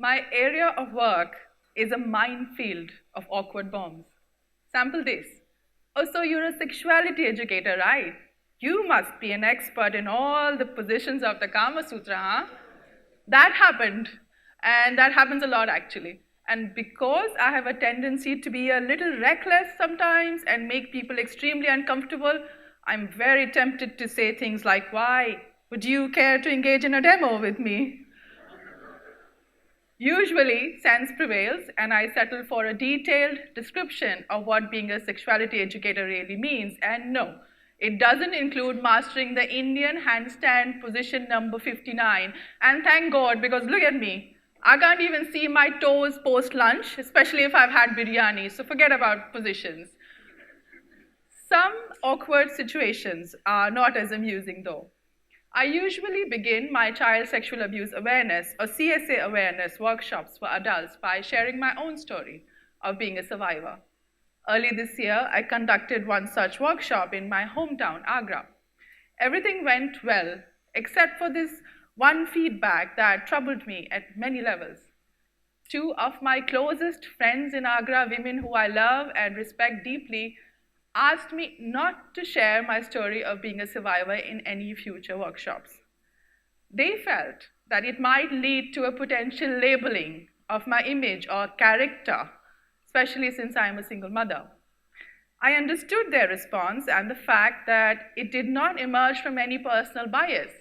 My area of work is a minefield of awkward bombs. Sample this. Oh, so you're a sexuality educator, right? You must be an expert in all the positions of the Kama Sutra, huh? That happened, and that happens a lot actually. And because I have a tendency to be a little reckless sometimes and make people extremely uncomfortable, I'm very tempted to say things like, why would you care to engage in a demo with me? Usually, sense prevails, and I settle for a detailed description of what being a sexuality educator really means. And no, it doesn't include mastering the Indian handstand position number 59. And thank God, because look at me. I can't even see my toes post-lunch, especially if I've had biryani, so forget about positions. Some awkward situations are not as amusing though. I usually begin my child sexual abuse awareness or CSA awareness workshops for adults by sharing my own story of being a survivor. Early this year, I conducted one such workshop in my hometown, Agra. Everything went well, except for this one feedback that troubled me at many levels. Two of my closest friends in Agra, women who I love and respect deeply, asked me not to share my story of being a survivor in any future workshops. They felt that it might lead to a potential labeling of my image or character, especially since I am a single mother. I understood their response and the fact that it did not emerge from any personal bias.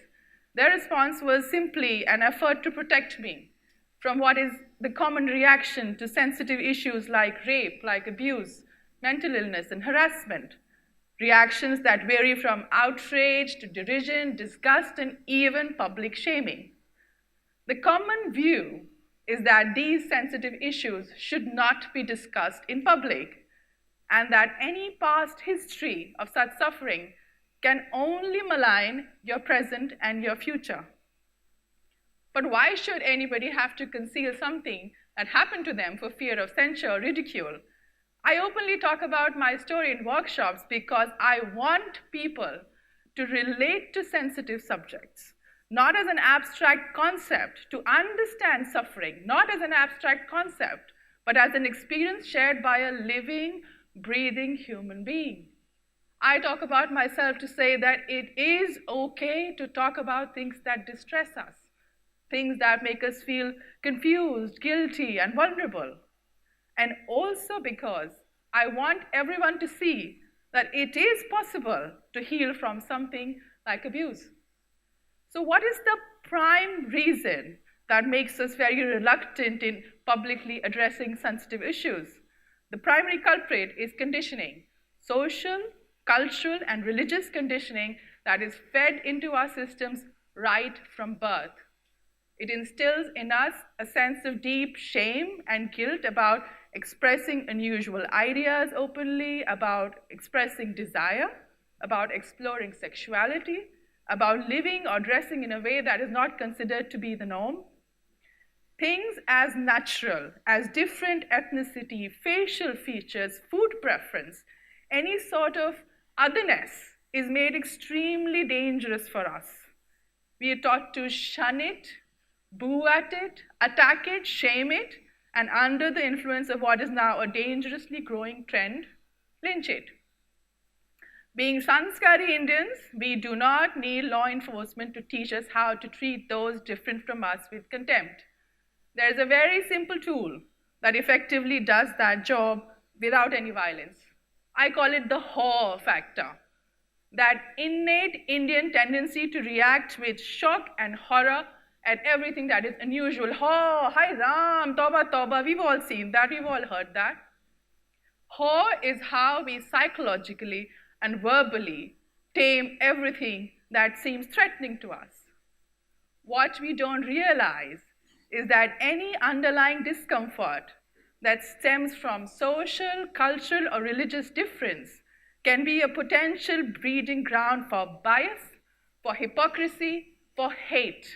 Their response was simply an effort to protect me from what is the common reaction to sensitive issues like rape, like abuse, mental illness, and harassment, reactions that vary from outrage to derision, disgust, and even public shaming. The common view is that these sensitive issues should not be discussed in public, and that any past history of such suffering can only malign your present and your future. But why should anybody have to conceal something that happened to them for fear of censure or ridicule? I openly talk about my story in workshops because I want people to relate to sensitive subjects, not as an abstract concept, to understand suffering, not as an abstract concept, but as an experience shared by a living, breathing human being. I talk about myself to say that it is okay to talk about things that distress us, things that make us feel confused, guilty, and vulnerable. And also because I want everyone to see that it is possible to heal from something like abuse. So what is the prime reason that makes us very reluctant in publicly addressing sensitive issues? The primary culprit is conditioning, social, cultural, and religious conditioning that is fed into our systems right from birth. It instills in us a sense of deep shame and guilt about expressing unusual ideas openly, about expressing desire, about exploring sexuality, about living or dressing in a way that is not considered to be the norm. Things as natural as different ethnicity, facial features, food preference, any sort of otherness is made extremely dangerous for us. We are taught to shun it, boo at it, attack it, shame it, and under the influence of what is now a dangerously growing trend, lynch it. Being sanskari Indians, we do not need law enforcement to teach us how to treat those different from us with contempt. There is a very simple tool that effectively does that job without any violence. I call it the haw factor, that innate Indian tendency to react with shock and horror at everything that is unusual. Oh, hi Ram, Toba Toba, we've all seen that, we've all heard that. Haw is how we psychologically and verbally tame everything that seems threatening to us. What we don't realize is that any underlying discomfort that stems from social, cultural, or religious difference can be a potential breeding ground for bias, for hypocrisy, for hate.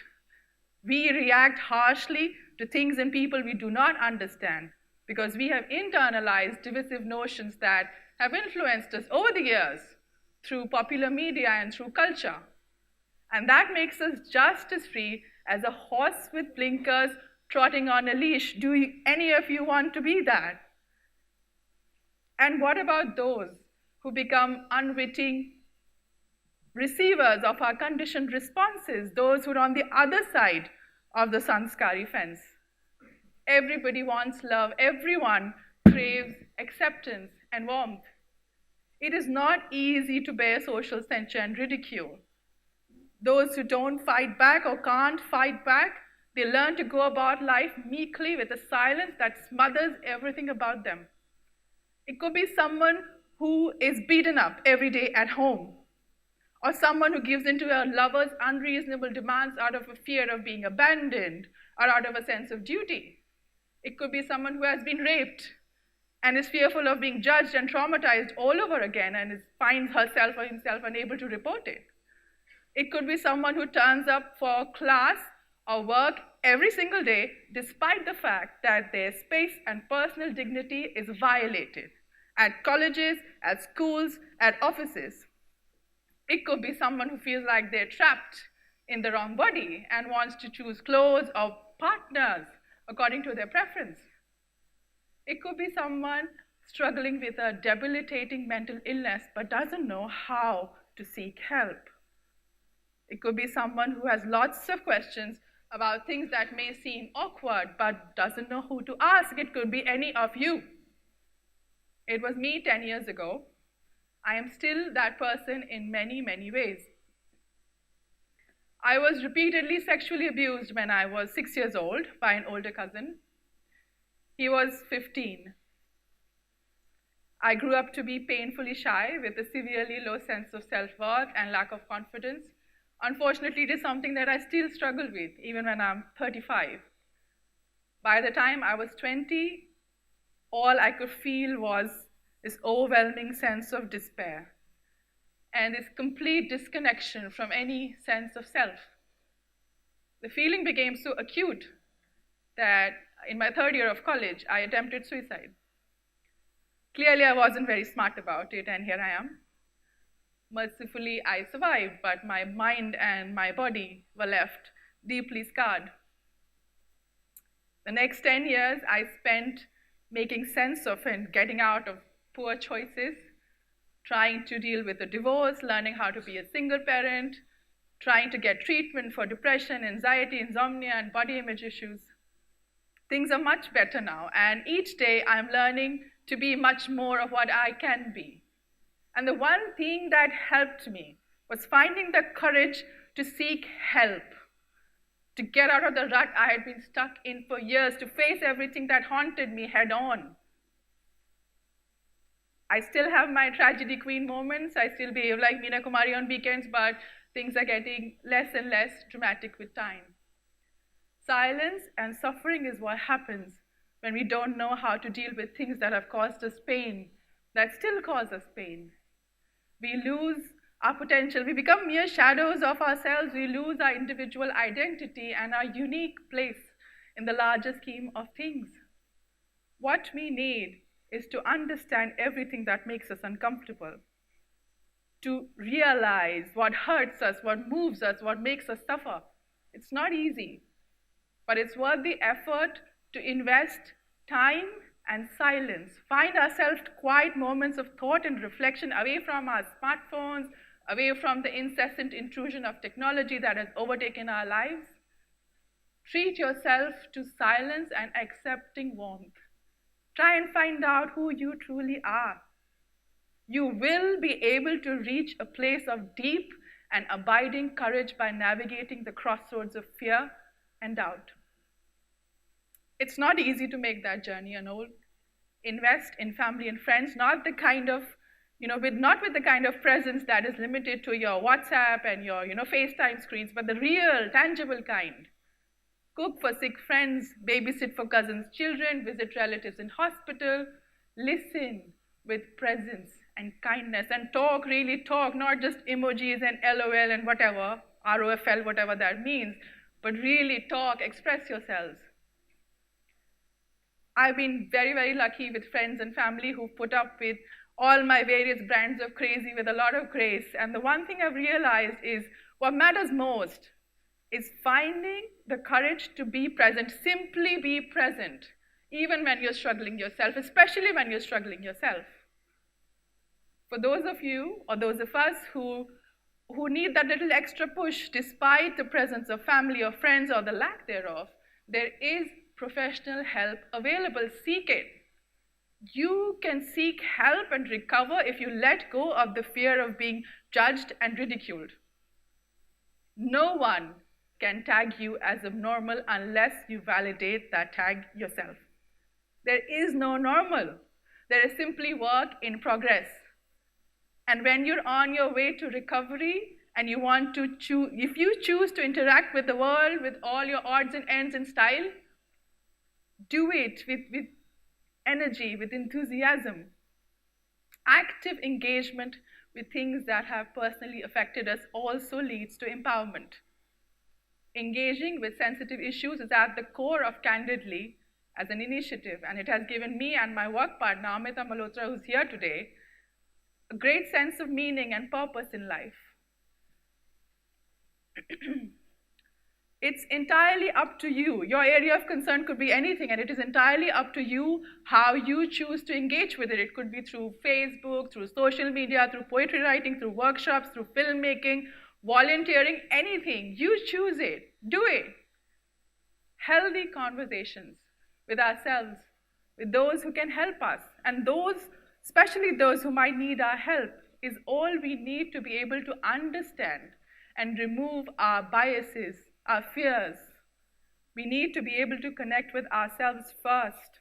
We react harshly to things and people we do not understand because we have internalized divisive notions that have influenced us over the years through popular media and through culture. And that makes us just as free as a horse with blinkers trotting on a leash. Do any of you want to be that? And what about those who become unwitting receivers of our conditioned responses, those who are on the other side of the sanskari fence? Everybody wants love. Everyone craves acceptance and warmth. It is not easy to bear social censure and ridicule. Those who don't fight back or can't fight back, they learn to go about life meekly with a silence that smothers everything about them. It could be someone who is beaten up every day at home, or someone who gives in to a lover's unreasonable demands out of a fear of being abandoned or out of a sense of duty. It could be someone who has been raped and is fearful of being judged and traumatized all over again and finds herself or himself unable to report it. It could be someone who turns up for class or work every single day despite the fact that their space and personal dignity is violated at colleges, at schools, at offices. It could be someone who feels like they're trapped in the wrong body and wants to choose clothes or partners according to their preference. It could be someone struggling with a debilitating mental illness but doesn't know how to seek help. It could be someone who has lots of questions about things that may seem awkward but doesn't know who to ask. It could be any of you. It was me 10 years ago. I am still that person in many, many ways. I was repeatedly sexually abused when I was 6 years old by an older cousin. He was 15. I grew up to be painfully shy with a severely low sense of self-worth and lack of confidence. Unfortunately, it is something that I still struggle with, even when I'm 35. By the time I was 20, all I could feel was this overwhelming sense of despair and this complete disconnection from any sense of self. The feeling became so acute that in my third year of college, I attempted suicide. Clearly, I wasn't very smart about it, and here I am. Mercifully, I survived, but my mind and my body were left deeply scarred. The next 10 years, I spent making sense of and getting out of poor choices, trying to deal with a divorce, learning how to be a single parent, trying to get treatment for depression, anxiety, insomnia, and body image issues. Things are much better now, and each day I'm learning to be much more of what I can be. And the one thing that helped me was finding the courage to seek help, to get out of the rut I had been stuck in for years, to face everything that haunted me head on. I still have my tragedy queen moments. I still behave like Meena Kumari on weekends, but things are getting less and less dramatic with time. Silence and suffering is what happens when we don't know how to deal with things that have caused us pain, that still cause us pain. We lose our potential. We become mere shadows of ourselves. We lose our individual identity and our unique place in the larger scheme of things. What we need is to understand everything that makes us uncomfortable, to realize what hurts us, what moves us, what makes us suffer. It's not easy, but it's worth the effort to invest time and silence, find ourselves quiet moments of thought and reflection away from our smartphones, away from the incessant intrusion of technology that has overtaken our lives. Treat yourself to silence and accepting warmth. Try and find out who you truly are. You will be able to reach a place of deep and abiding courage by navigating the crossroads of fear and doubt. It's not easy to make that journey, Invest in family and friends, not with the kind of presence that is limited to your WhatsApp and your, FaceTime screens, but the real, tangible kind. Cook for sick friends, babysit for cousins' children, visit relatives in hospital, listen with presence and kindness, and talk, really talk, not just emojis and LOL and whatever, ROFL, whatever that means, but really talk, express yourselves. I've been very, very lucky with friends and family who put up with all my various brands of crazy with a lot of grace. And the one thing I've realized is what matters most is finding the courage to be present, simply be present, even when you're struggling yourself, especially when you're struggling yourself. For those of you, or those of us who need that little extra push despite the presence of family or friends or the lack thereof, there is professional help available. Seek it. You can seek help and recover if you let go of the fear of being judged and ridiculed. No one can tag you as abnormal unless you validate that tag yourself. There is no normal. There is simply work in progress. And when you're on your way to recovery and you want to choose, if you choose to interact with the world with all your odds and ends and style, do it with energy, with enthusiasm. Active engagement with things that have personally affected us also leads to empowerment. Engaging with sensitive issues is at the core of Candidly as an initiative, and it has given me and my work partner, Amita Malhotra, who's here today, a great sense of meaning and purpose in life. It's entirely up to you. Your area of concern could be anything, and it is entirely up to you how you choose to engage with it. It could be through Facebook, through social media, through poetry writing, through workshops, through filmmaking, volunteering, anything. You choose it. Do it. Healthy conversations with ourselves, with those who can help us, and those, especially those who might need our help, is all we need to be able to understand and remove our biases, our fears. We need to be able to connect with ourselves first,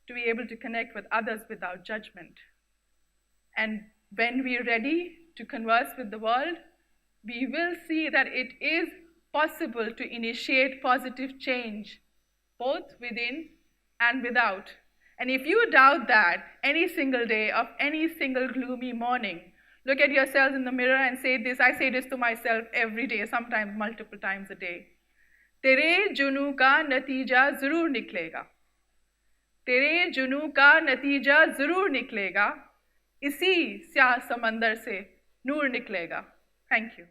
to be able to connect with others without judgment. And when we're ready to converse with the world, we will see that it is possible to initiate positive change, both within and without. And if you doubt that any single day of any single gloomy morning, look at yourselves in the mirror and say this. I say this to myself every day, sometimes multiple times a day. तेरे जुनू का नतीजा जरूर निकलेगा. तेरे जुनू का नतीजा जरूर निकलेगा. इसी स्याह समंदर से नूर निकलेगा. Thank you.